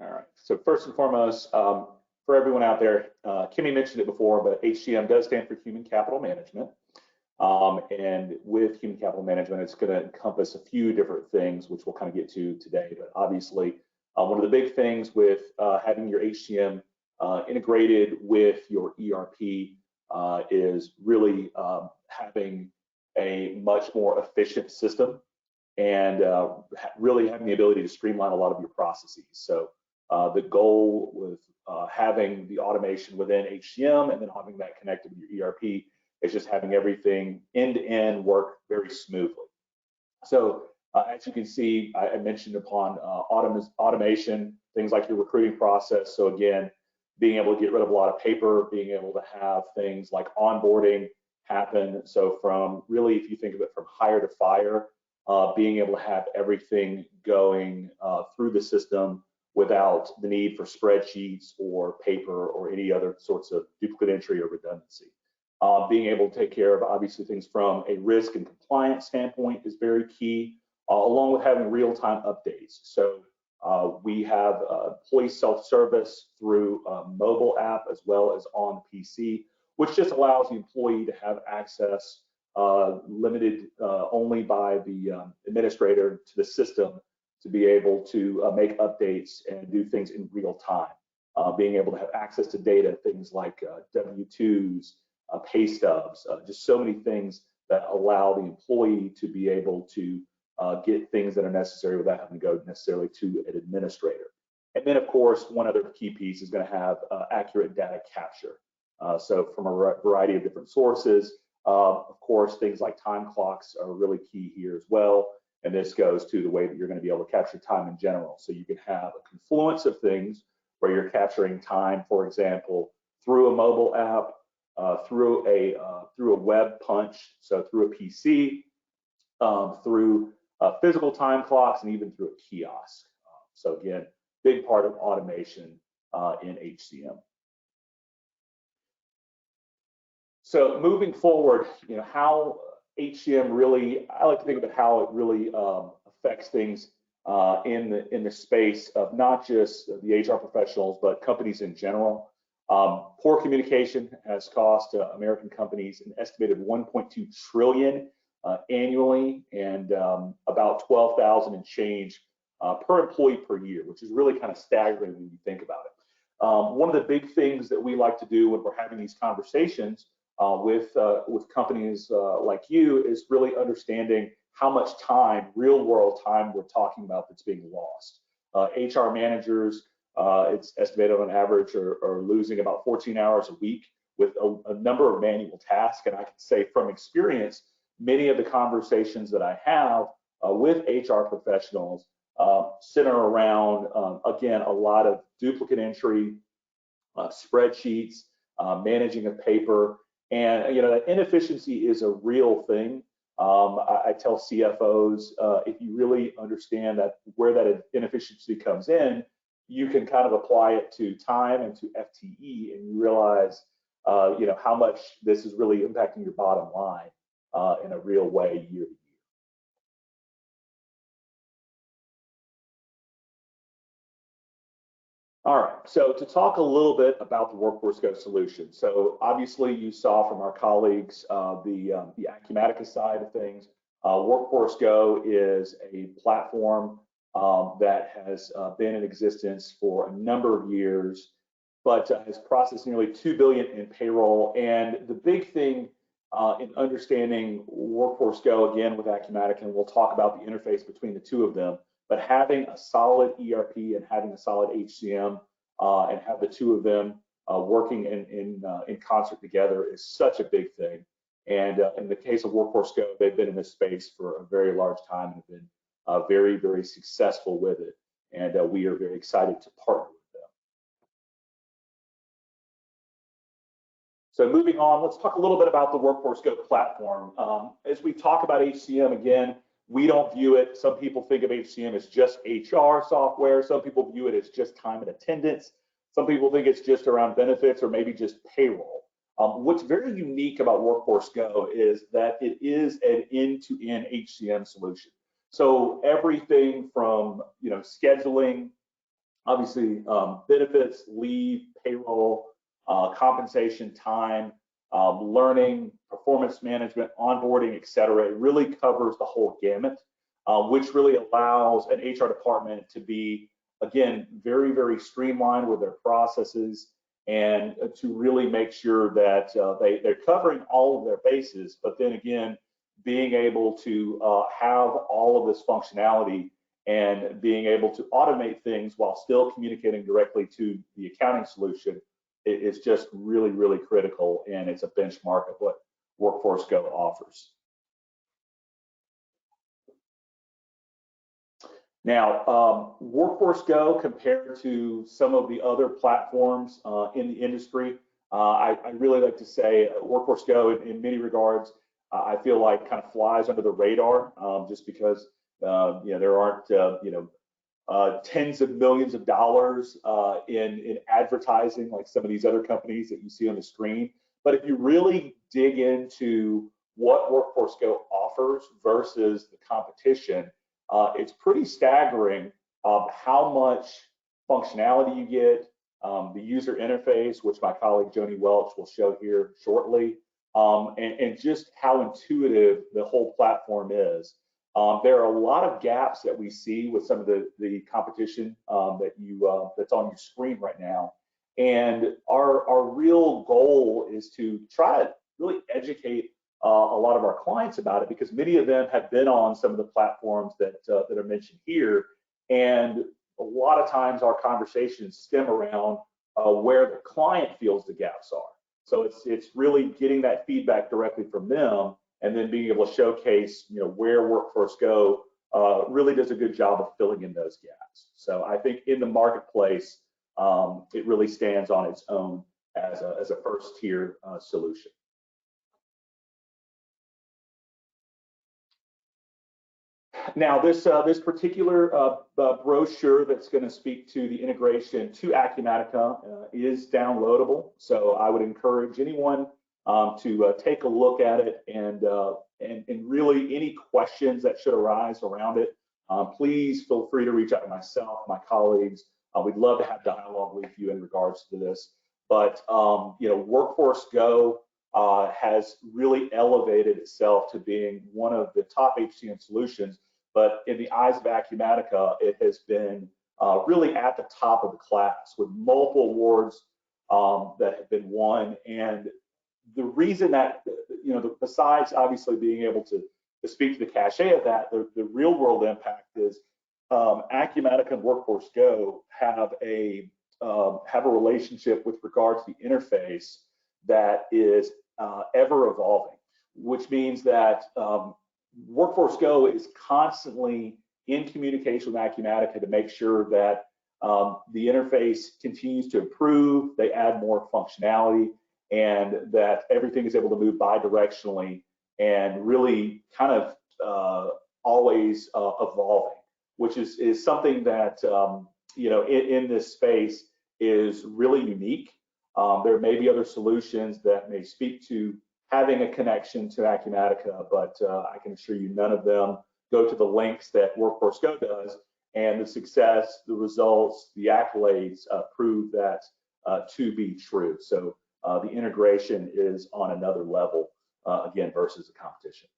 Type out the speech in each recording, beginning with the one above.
All right, so first and foremost, for everyone out there, Kimmy mentioned it before, but HCM does stand for Human Capital Management. And with Human Capital Management, it's going to encompass a few different things, which we'll kind of get to today. But obviously, one of the big things with having your HCM integrated with your ERP is really having a much more efficient system and really having the ability to streamline a lot of your processes. So the goal with having the automation within HCM and then having that connected with your ERP is just having everything end-to-end work very smoothly. So as you can see, I mentioned upon automation, things like your recruiting process. So again, being able to get rid of a lot of paper, being able to have things like onboarding happen. So from really, if you think of it from hire to fire, being able to have everything going through the system without the need for spreadsheets or paper or any other sorts of duplicate entry or redundancy. Being able to take care of obviously things from a risk and compliance standpoint is very key, along with having real-time updates. So we have employee self-service through a mobile app as well as on the PC, which just allows the employee to have access limited only by the administrator to the system to be able to make updates and do things in real time. Being able to have access to data, things like W-2s, pay stubs, just so many things that allow the employee to be able to get things that are necessary without having to go necessarily to an administrator. And then, of course, one other key piece is going to have accurate data capture. So from a variety of different sources, of course, things like time clocks are really key here as well. And this goes to the way that you're going to be able to capture time in general. So you can have a confluence of things where you're capturing time, for example, through a mobile app, through a web punch, so through a PC, through physical time clocks, and even through a kiosk. So again, big part of automation in HCM. So moving forward, how HCM really, I like to think about how it really affects things in the space of not just the HR professionals, but companies in general. Poor communication has cost American companies an estimated $1.2 trillion annually, and about 12,000 and change per employee per year, which is really kind of staggering when you think about it. One of the big things that we like to do when we're having these conversations with companies like you is really understanding how much time, real world time, we're talking about that's being lost. HR managers, it's estimated on average are losing about 14 hours a week with a number of manual tasks. And I can say from experience, many of the conversations that I have with HR professionals center around, again, a lot of duplicate entry, spreadsheets, managing of paper. And that inefficiency is a real thing. I tell CFOs, if you really understand that where that inefficiency comes in, you can kind of apply it to time and to FTE, and you realize, how much this is really impacting your bottom line in a real way year to year. All right, so to talk a little bit about the Workforce Go solution. So obviously you saw from our colleagues the Acumatica side of things. Workforce Go is a platform that has been in existence for a number of years, but has processed nearly $2 billion in payroll. And the big thing in understanding Workforce Go, again with Acumatica, and we'll talk about the interface between the two of them, but having a solid ERP and having a solid HCM and have the two of them working in concert together is such a big thing. And in the case of Workforce Go, they've been in this space for a very large time and have been very, very successful with it. And we are very excited to partner with them. So moving on, let's talk a little bit about the Workforce Go platform. As we talk about HCM, again, we don't view it, some people think of HCM as just HR software. Some people view it as just time and attendance. Some people think it's just around benefits or maybe just payroll. What's very unique about Workforce Go is that it is an end-to-end HCM solution. So everything from scheduling, obviously benefits, leave, payroll, compensation, time, learning, performance management, onboarding, et cetera. It really covers the whole gamut, which really allows an HR department to be, again, very, very streamlined with their processes and to really make sure that they're covering all of their bases, but then again, being able to have all of this functionality and being able to automate things while still communicating directly to the accounting solution is just really, really critical, and it's a benchmark of what Workforce Go offers. Now, Workforce Go, compared to some of the other platforms in the industry, I really like to say Workforce Go, in many regards, I feel like kind of flies under the radar, just because there aren't tens of millions of dollars in advertising like some of these other companies that you see on the screen. But if you really dig into what Workforce Go offers versus the competition, it's pretty staggering how much functionality you get, the user interface, which my colleague Joni Welch will show here shortly, and just how intuitive the whole platform is. There are a lot of gaps that we see with some of the competition that's on your screen right now. And our real goal is to try to really educate a lot of our clients about it, because many of them have been on some of the platforms that are mentioned here, and a lot of times our conversations stem around where the client feels the gaps are. So it's really getting that feedback directly from them, and then being able to showcase where Workforce Go really does a good job of filling in those gaps. So I think in the marketplace, it really stands on its own as a first tier solution. Now, this particular brochure that's going to speak to the integration to Acumatica is downloadable. So I would encourage anyone to take a look at it, and really any questions that should arise around it, please feel free to reach out to myself, my colleagues. We'd love to have dialogue with you in regards to this. But Workforce Go has really elevated itself to being one of the top HCM solutions. But in the eyes of Acumatica, it has been really at the top of the class with multiple awards that have been won. And the reason that, besides obviously being able to speak to the cachet of that, the real world impact is Acumatica and Workforce Go have a relationship with regards to the interface that is ever evolving, which means that Workforce Go is constantly in communication with Acumatica to make sure that the interface continues to improve, they add more functionality, and that everything is able to move bi-directionally and really kind of always evolving, which is something that in this space is really unique. There may be other solutions that may speak to having a connection to Acumatica, but I can assure you none of them go to the lengths that Workforce Go does, and the success, the results, the accolades prove that to be true. So the integration is on another level, again, versus the competition.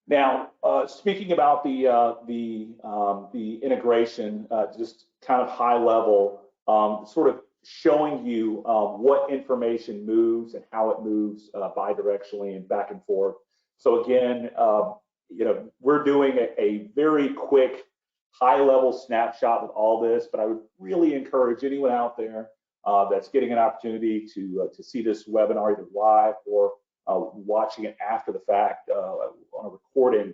Now, speaking about the integration, just kind of high level, sort of showing you what information moves and how it moves bi-directionally and back and forth. So again, we're doing a very quick, high-level snapshot with all this, but I would really encourage anyone out there that's getting an opportunity to see this webinar either live or watching it after the fact on a recording.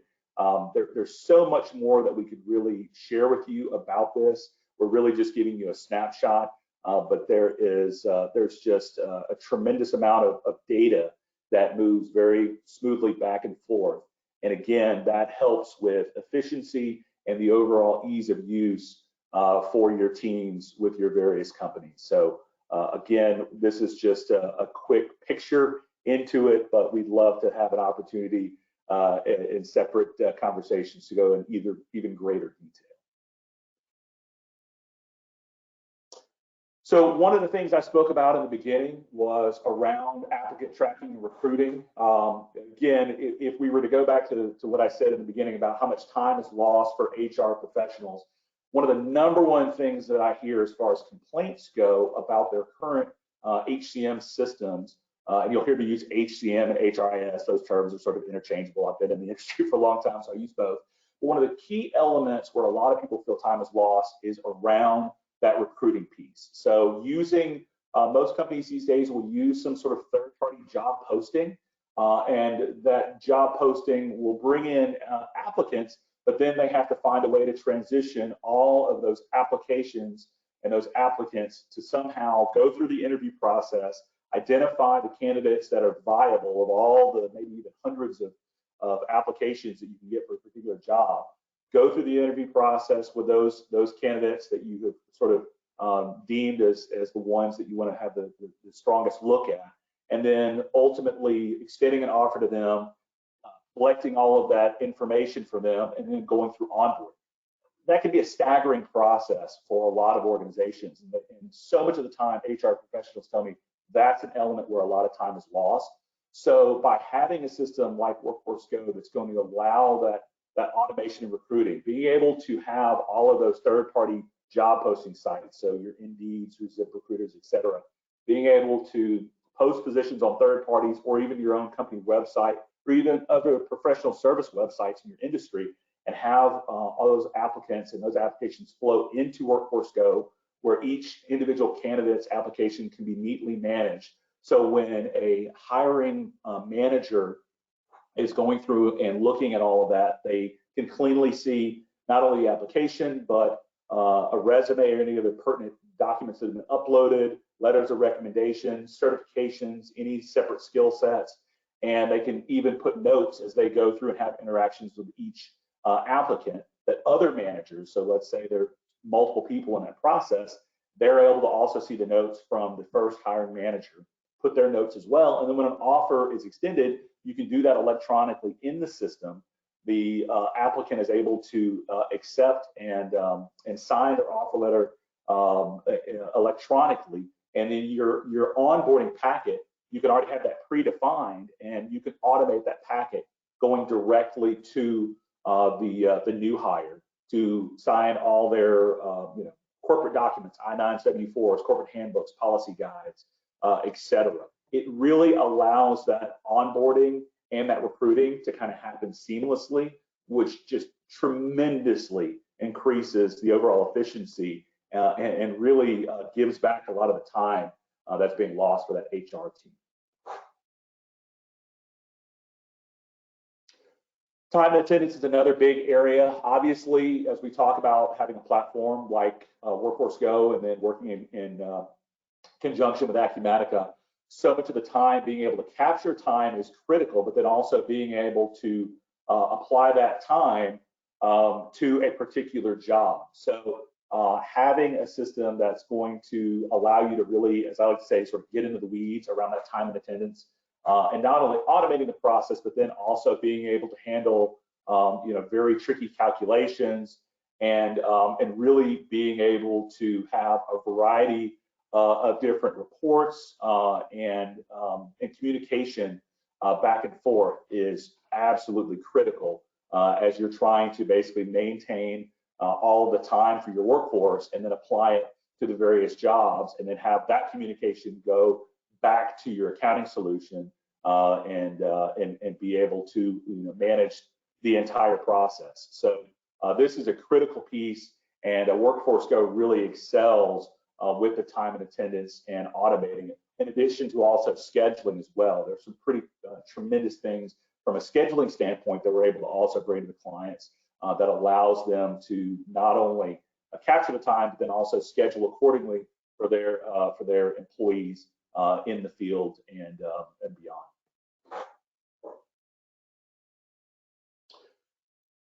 There's so much more that we could really share with you about this. We're really just giving you a snapshot, but there's just a tremendous amount of data that moves very smoothly back and forth. And again, that helps with efficiency and the overall ease of use for your teams with your various companies. So again, this is just a quick picture into it, but we'd love to have an opportunity in separate conversations to go in even greater detail. So one of the things I spoke about in the beginning was around applicant tracking and recruiting. Again, if we were to go back to what I said in the beginning about how much time is lost for HR professionals, one of the #1 things that I hear as far as complaints go about their current HCM systems, and you'll hear me use HCM and HRIS, those terms are sort of interchangeable. I've been in the industry for a long time, so I use both. But one of the key elements where a lot of people feel time is lost is around that recruiting piece. So using, most companies these days will use some sort of third-party job posting, and that job posting will bring in applicants, but then they have to find a way to transition all of those applications and those applicants to somehow go through the interview process, identify the candidates that are viable of all the maybe even hundreds of applications that you can get for a particular job, go through the interview process with those candidates that you have sort of deemed as the ones that you want to have the strongest look at, and then ultimately extending an offer to them, collecting all of that information from them, and then going through onboarding. That can be a staggering process for a lot of organizations, and so much of the time HR professionals tell me that's an element where a lot of time is lost. So by having a system like Workforce Go that's going to allow that automation and recruiting, being able to have all of those third-party job posting sites, so your Indeeds, your ZipRecruiters, et cetera, being able to post positions on third parties or even your own company website or even other professional service websites in your industry, and have all those applicants and those applications flow into Workforce Go, where each individual candidate's application can be neatly managed. So when a hiring manager is going through and looking at all of that, they can cleanly see not only the application, but a resume or any of the pertinent documents that have been uploaded, letters of recommendation, certifications, any separate skill sets, and they can even put notes as they go through and have interactions with each applicant that other managers, so let's say there are multiple people in that process, they're able to also see the notes from the first hiring manager, put their notes as well, and then when an offer is extended, you can do that electronically in the system. The applicant is able to accept and sign their offer letter electronically, and then your onboarding packet, you can already have that predefined, and you can automate that packet going directly to the new hire to sign all their corporate documents, I-974s, corporate handbooks, policy guides, etc. It really allows that onboarding and that recruiting to kind of happen seamlessly, which just tremendously increases the overall efficiency and really gives back a lot of the time that's being lost for that HR team. Time and attendance is another big area. Obviously, as we talk about having a platform like Workforce Go and then working in conjunction with Acumatica, so much of the time being able to capture time is critical, but then also being able to apply that time to a particular job. So having a system that's going to allow you to really, as I like to say, sort of get into the weeds around that time and attendance, and not only automating the process, but then also being able to handle very tricky calculations and really being able to have a variety of different reports and communication back and forth is absolutely critical as you're trying to basically maintain all of the time for your workforce and then apply it to the various jobs, and then have that communication go back to your accounting solution and be able to manage the entire process. So this is a critical piece, and Workforce Go really excels with the time and attendance and automating it, in addition to also scheduling as well. There's some pretty tremendous things from a scheduling standpoint that we're able to also bring to the clients that allows them to not only capture the time, but then also schedule accordingly for their employees in the field and beyond.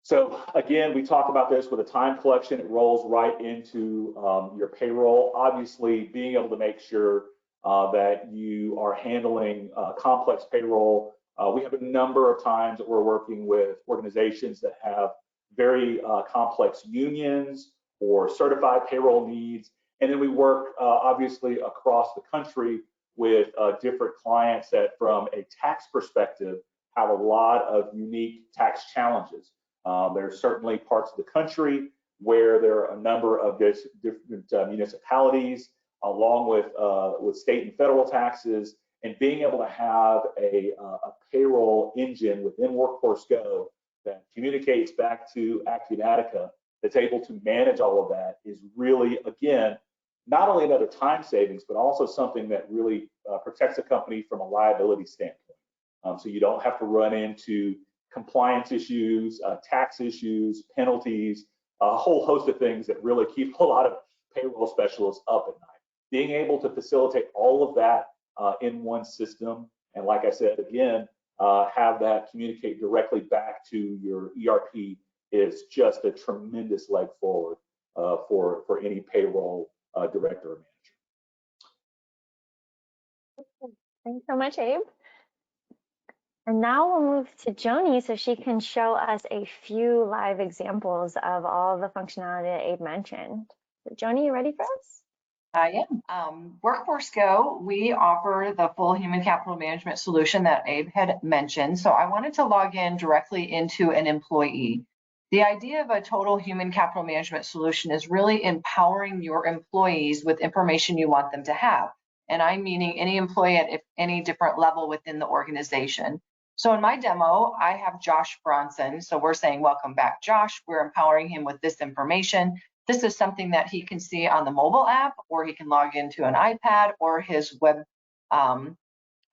So again, we talk about this with a time collection. It rolls right into your payroll. Obviously, being able to make sure that you are handling complex payroll We have a number of times that we're working with organizations that have very complex unions or certified payroll needs. And then we work obviously across the country with different clients that from a tax perspective have a lot of unique tax challenges. There are certainly parts of the country where there are a number of different municipalities along with state and federal taxes, and being able to have a payroll engine within Workforce Go that communicates back to Acumatica that's able to manage all of that is really, again, not only another time savings, but also something that really protects a company from a liability standpoint. So you don't have to run into compliance issues, tax issues, penalties, a whole host of things that really keep a lot of payroll specialists up at night. Being able to facilitate all of that in one system, and like I said, again, have that communicate directly back to your ERP is just a tremendous leg forward for any payroll director or manager. Thanks so much, Abe. And now we'll move to Joni so she can show us a few live examples of all the functionality that Abe mentioned. So Joni, you ready for us? I am. Workforce Go, we offer the full human capital management solution that Abe had mentioned. So I wanted to log in directly into an employee. The idea of a total human capital management solution is really empowering your employees with information you want them to have. And I'm meaning any employee at any different level within the organization. So in my demo, I have Josh Bronson. So we're saying, welcome back, Josh. We're empowering him with this information. This is something that he can see on the mobile app, or he can log into an iPad or his web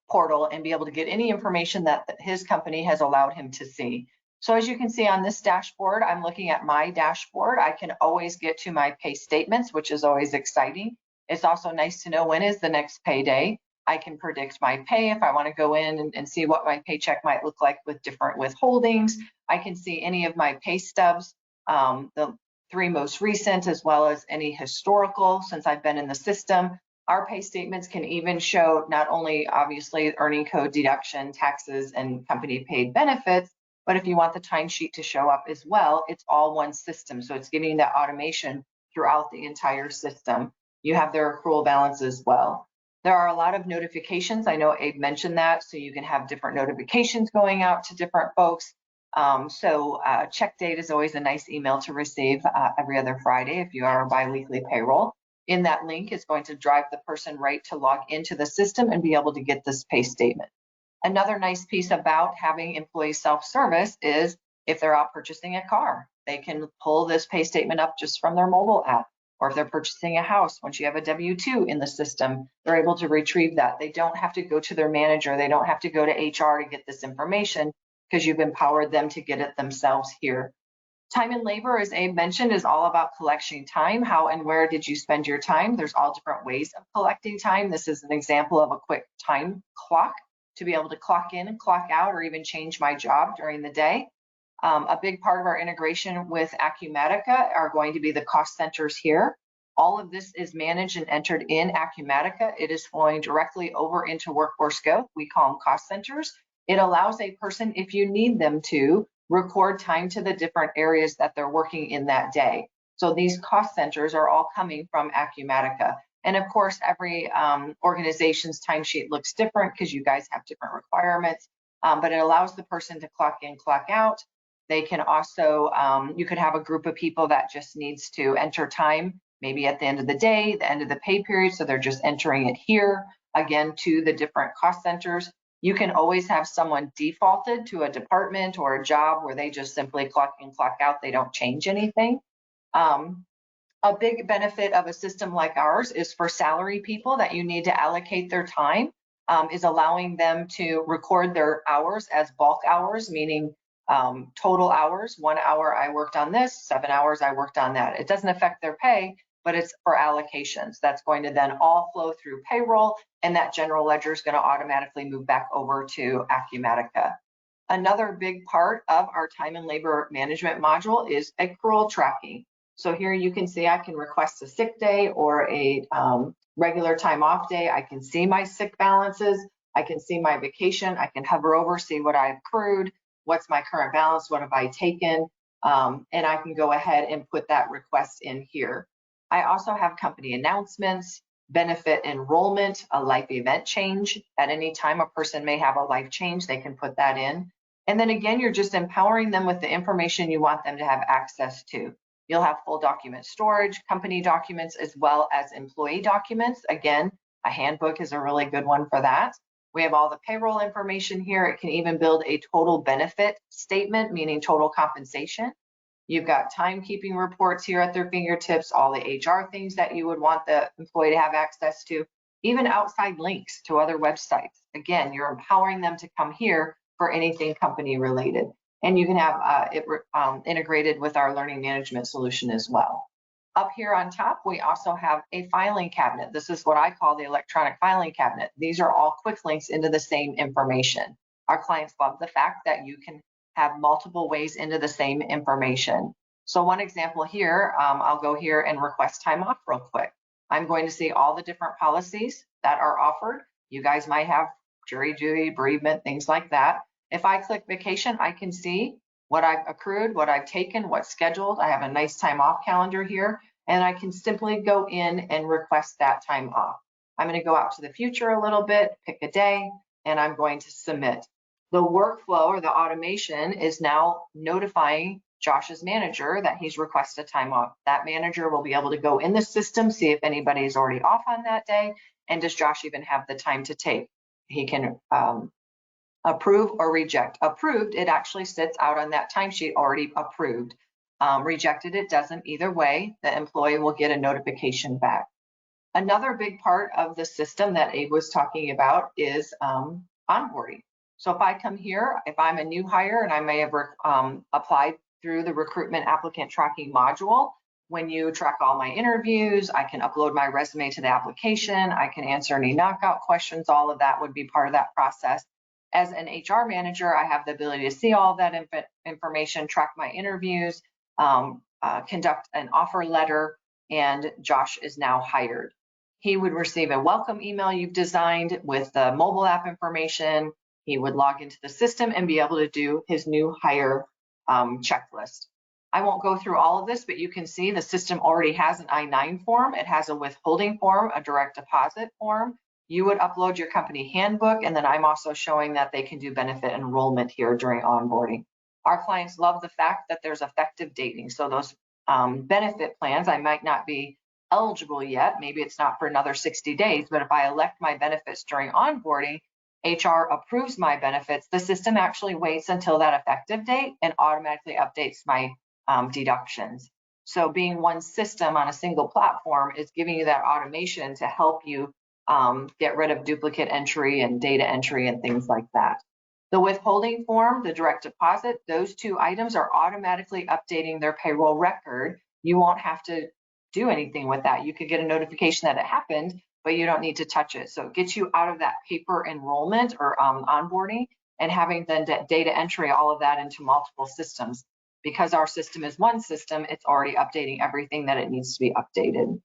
portal and be able to get any information that his company has allowed him to see. So as you can see on this dashboard, I'm looking at my dashboard. I can always get to my pay statements, which is always exciting. It's also nice to know when is the next payday. I can predict my pay if I want to go in and see what my paycheck might look like with different withholdings. I can see any of my pay stubs, the 3 most recent, as well as any historical since I've been in the system. Our pay statements can even show not only obviously earning code deduction, taxes, and company paid benefits, but if you want the timesheet to show up as well, it's all one system. So it's giving that automation throughout the entire system. You have their accrual balance as well. There are a lot of notifications. I know Abe mentioned that, so you can have different notifications going out to different folks. Check date is always a nice email to receive every other Friday if you are a biweekly payroll. In that link is going to drive the person right to log into the system and be able to get this pay statement. Another nice piece about having employee self-service is if they're out purchasing a car, they can pull this pay statement up just from their mobile app. Or if they're purchasing a house, once you have a W-2 in the system, they're able to retrieve that. They don't have to go to their manager. They don't have to go to HR to get this information because you've empowered them to get it themselves here. Time and labor, as Abe mentioned, is all about collecting time. How and where did you spend your time? There's all different ways of collecting time. This is an example of a quick time clock to be able to clock in and clock out, or even change my job during the day. A big part of our integration with Acumatica are going to be the cost centers here. All of this is managed and entered in Acumatica. It is flowing directly over into Workforce Go. We call them cost centers. It allows a person, if you need them to, record time to the different areas that they're working in that day. So these cost centers are all coming from Acumatica. And of course, every organization's timesheet looks different because you guys have different requirements, but it allows the person to clock in, clock out. They can also, you could have a group of people that just needs to enter time, maybe at the end of the day, the end of the pay period, so they're just entering it here, again, to the different cost centers. You can always have someone defaulted to a department or a job where they just simply clock in, clock out, they don't change anything. A big benefit of a system like ours is for salary people that you need to allocate their time, is allowing them to record their hours as bulk hours, meaning total hours. 1 hour I worked on this, 7 hours I worked on that. It doesn't affect their pay, but it's for allocations. That's going to then all flow through payroll, and that general ledger is going to automatically move back over to Acumatica. Another big part of our time and labor management module is accrual tracking. So here you can see I can request a sick day or a regular time off day. I can see my sick balances. I can see my vacation. I can hover over, see what I've accrued, what's my current balance, what have I taken, and I can go ahead and put that request in here. I also have company announcements, benefit enrollment, a life event change. At any time, a person may have a life change, they can put that in. And then again, you're just empowering them with the information you want them to have access to. You'll have full document storage, company documents, as well as employee documents. Again, a handbook is a really good one for that. We have all the payroll information here. It can even build a total benefit statement, meaning total compensation. You've got timekeeping reports here at their fingertips, all the HR things that you would want the employee to have access to, even outside links to other websites. Again, you're empowering them to come here for anything company related. And you can have it integrated with our learning management solution as well. Up here on top, we also have a filing cabinet. This is what I call the electronic filing cabinet. These are all quick links into the same information. Our clients love the fact that you can have multiple ways into the same information. So one example here, I'll go here and request time off real quick. I'm going to see all the different policies that are offered. You guys might have jury duty, bereavement, things like that. If I click vacation, I can see what I've accrued, what I've taken, what's scheduled. I have a nice time off calendar here, and I can simply go in and request that time off. I'm going to go out to the future a little bit, pick a day, and I'm going to submit. The workflow or the automation is now notifying Josh's manager that he's requested time off. That manager will be able to go in the system, see if anybody is already off on that day, and does Josh even have the time to take. He can approve or reject. Approved, it actually sits out on that timesheet already approved. Rejected, it doesn't. Either way, the employee will get a notification back. Another big part of the system that Abe was talking about is onboarding. So if I come here, if I'm a new hire and I may have applied through the recruitment applicant tracking module, when you track all my interviews, I can upload my resume to the application, I can answer any knockout questions, all of that would be part of that process. As an HR manager, I have the ability to see all that information, track my interviews, conduct an offer letter, and Josh is now hired. He would receive a welcome email you've designed with the mobile app information. He would log into the system and be able to do his new hire checklist. I won't go through all of this, but you can see the system already has an I-9 form. It has a withholding form, a direct deposit form. You would upload your company handbook, and then I'm also showing that they can do benefit enrollment here during onboarding. Our clients love the fact that there's effective dating. So those benefit plans, I might not be eligible yet. Maybe it's not for another 60 days, but if I elect my benefits during onboarding, HR approves my benefits, the system actually waits until that effective date and automatically updates my deductions. So being one system on a single platform is giving you that automation to help you get rid of duplicate entry and data entry and things like that. The withholding form, the direct deposit, those two items are automatically updating their payroll record. You won't have to do anything with that. You could get a notification that it happened, but you don't need to touch it. So it gets you out of that paper enrollment or onboarding and having the data entry, all of that into multiple systems. Because our system is one system, it's already updating everything that it needs to be updated.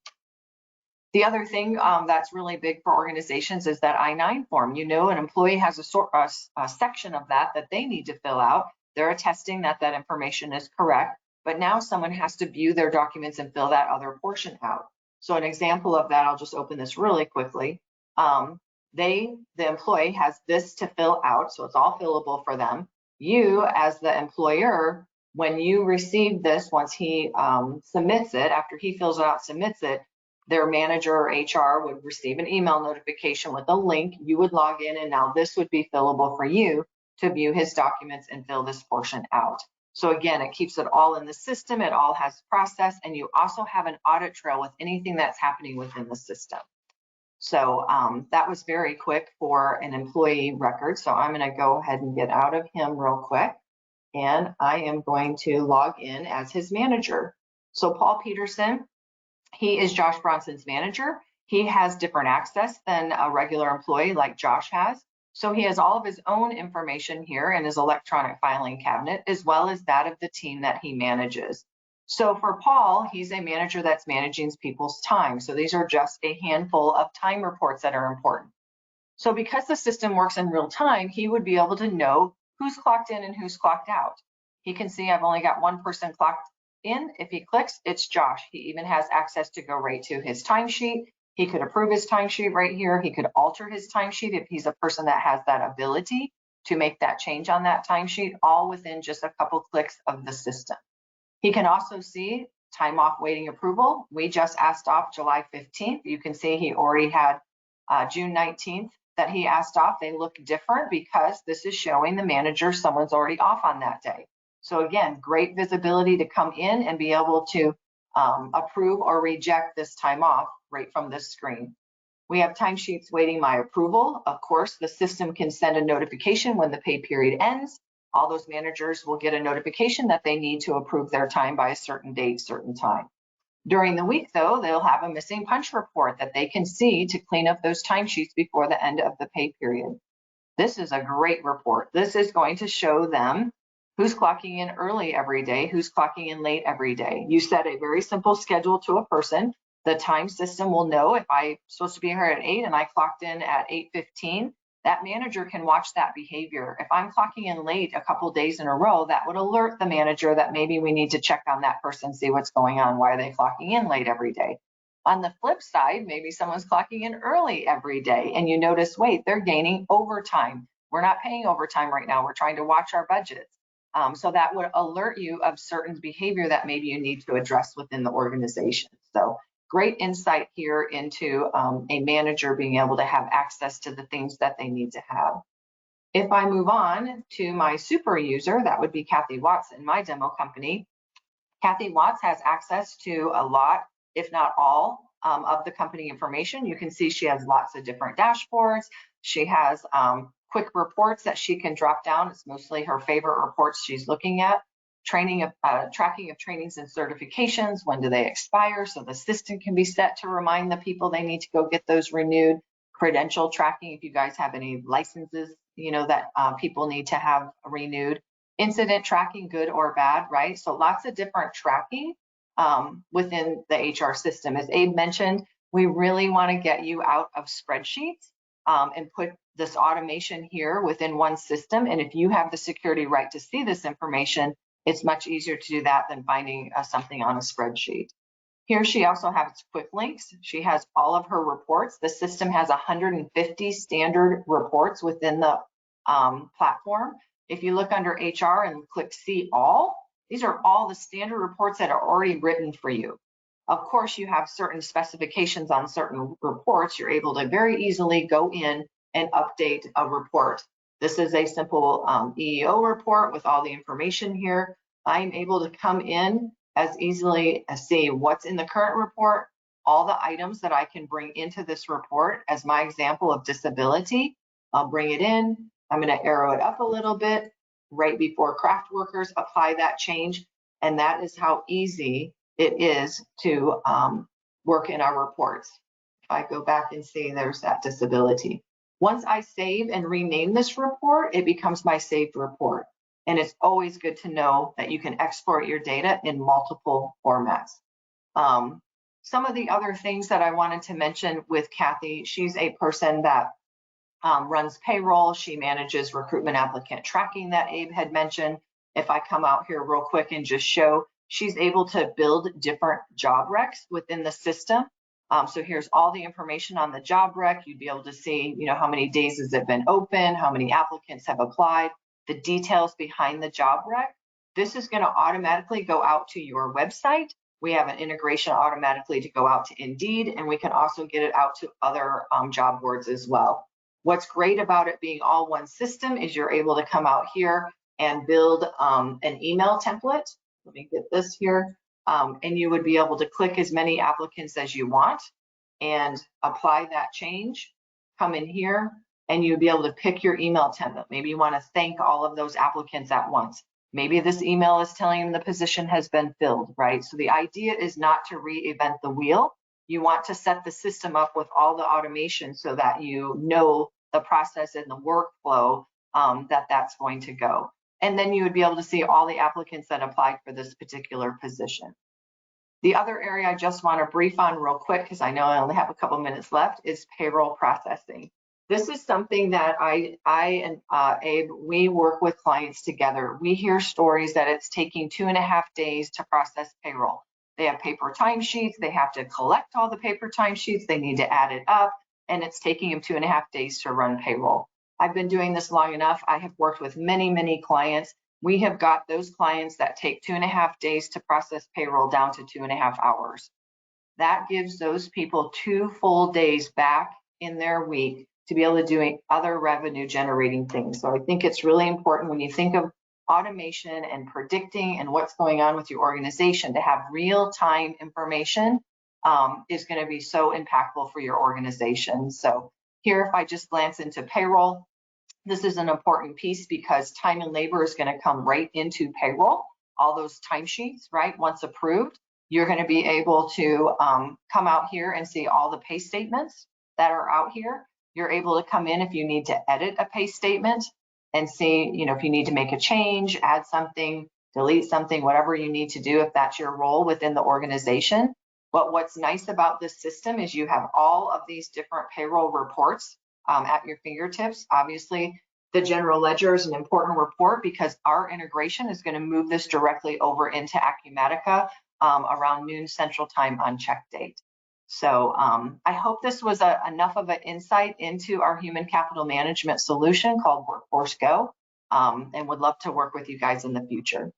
The other thing that's really big for organizations is that I-9 form. You know, an employee has a section of that they need to fill out. They're attesting that that information is correct, but now someone has to view their documents and fill that other portion out. So an example of that, I'll just open this really quickly. The employee has this to fill out, so it's all fillable for them. You, as the employer, when you receive this, once he submits it, after he fills it out, submits it, their manager or HR would receive an email notification with a link. You would log in, and now this would be fillable for you to view his documents and fill this portion out. So again, it keeps it all in the system. It all has process, and you also have an audit trail with anything that's happening within the system. So that was very quick for an employee record. So I'm going to go ahead and get out of him real quick, and I am going to log in as his manager. So Paul Peterson, he is Josh Bronson's manager. He has different access than a regular employee like Josh has. So he has all of his own information here in his electronic filing cabinet, as well as that of the team that he manages. So for Paul, he's a manager that's managing people's time. So these are just a handful of time reports that are important. So because the system works in real time, he would be able to know who's clocked in and who's clocked out. He can see I've only got one person clocked in. If he clicks, it's Josh. He even has access to go right to his timesheet. He could approve his timesheet right here. He could alter his timesheet if he's a person that has that ability to make that change on that timesheet, all within just a couple clicks of the system. He can also see time off waiting approval. We just asked off July 15th. You can see he already had June 19th that he asked off. They look different because this is showing the manager someone's already off on that day. So again, great visibility to come in and be able to approve or reject this time off right from this screen. We have timesheets waiting my approval. Of course, the system can send a notification when the pay period ends. All those managers will get a notification that they need to approve their time by a certain date, certain time. During the week, though, they'll have a missing punch report that they can see to clean up those timesheets before the end of the pay period. This is a great report. This is going to show them who's clocking in early every day, who's clocking in late every day. You set a very simple schedule to a person. The time system will know if I'm supposed to be here at 8 and I clocked in at 8:15, that manager can watch that behavior. If I'm clocking in late a couple days in a row, that would alert the manager that maybe we need to check on that person, see what's going on. Why are they clocking in late every day? On the flip side, maybe someone's clocking in early every day and you notice, wait, they're gaining overtime. We're not paying overtime right now. We're trying to watch our budgets. So that would alert you of certain behavior that maybe you need to address within the organization. So great insight here into a manager being able to have access to the things that they need to have. If I move on to my super user, that would be Kathy Watts in my demo company. Kathy Watts has access to a lot, if not all, of the company information. You can see she has lots of different dashboards. She has quick reports that she can drop down. It's mostly her favorite reports she's looking at. Tracking of trainings and certifications, when do they expire? So the system can be set to remind the people they need to go get those renewed. Credential tracking, if you guys have any licenses, that people need to have renewed. Incident tracking, good or bad, right? So lots of different tracking within the HR system. As Abe mentioned, we really want to get you out of spreadsheets and put this automation here within one system. And if you have the security right to see this information, it's much easier to do that than finding something on a spreadsheet. Here she also has quick links. She has all of her reports. The system has 150 standard reports within the platform. If you look under HR and click See All, these are all the standard reports that are already written for you. Of course, you have certain specifications on certain reports. You're able to very easily go in and update a report. This is a simple EEO report with all the information here. I'm able to come in as easily as see what's in the current report, all the items that I can bring into this report. As my example of disability, I'll bring it in. I'm going to arrow it up a little bit right before craft workers, apply that change. And that is how easy it is to work in our reports. If I go back and see, there's that disability. Once I save and rename this report, it becomes my saved report. And it's always good to know that you can export your data in multiple formats. Some of the other things that I wanted to mention with Kathy, she's a person that runs payroll. She manages recruitment applicant tracking that Abe had mentioned. If I come out here real quick and just show, she's able to build different job recs within the system. So here's all the information on the job rec. You'd be able to see, how many days has it been open, how many applicants have applied, the details behind the job rec. This is going to automatically go out to your website. We have an integration automatically to go out to Indeed, and we can also get it out to other job boards as well. What's great about it being all one system is you're able to come out here and build an email template. Let me get this here. And you would be able to click as many applicants as you want and apply that change. Come in here and you'd be able to pick your email template. Maybe you want to thank all of those applicants at once. Maybe this email is telling them the position has been filled, right? So the idea is not to reinvent the wheel. You want to set the system up with all the automation so that you know the process and the workflow that's going to go. And then you would be able to see all the applicants that applied for this particular position. The other area I just want to brief on real quick, because I know I only have a couple minutes left, is payroll processing. This is something that I and Abe, we work with clients together. We hear stories that it's taking 2.5 days to process payroll. They have paper timesheets. They have to collect all the paper timesheets. They need to add it up, and it's taking them 2.5 days to run payroll. I've been doing this long enough. I have worked with many, many clients. We have got those clients that take 2.5 days to process payroll down to 2.5 hours. That gives those people 2 full days back in their week to be able to do other revenue generating things. So I think it's really important when you think of automation and predicting and what's going on with your organization, to have real-time information is going to be so impactful for your organization. So here, if I just glance into payroll, this is an important piece because time and labor is going to come right into payroll. All those timesheets, right, once approved, you're going to be able to come out here and see all the pay statements that are out here. You're able to come in if you need to edit a pay statement and see, if you need to make a change, add something, delete something, whatever you need to do if that's your role within the organization. But what's nice about this system is you have all of these different payroll reports at your fingertips. Obviously, the general ledger is an important report because our integration is going to move this directly over into Acumatica around noon Central Time on check date. So I hope this was enough of an insight into our human capital management solution called Workforce Go, and would love to work with you guys in the future.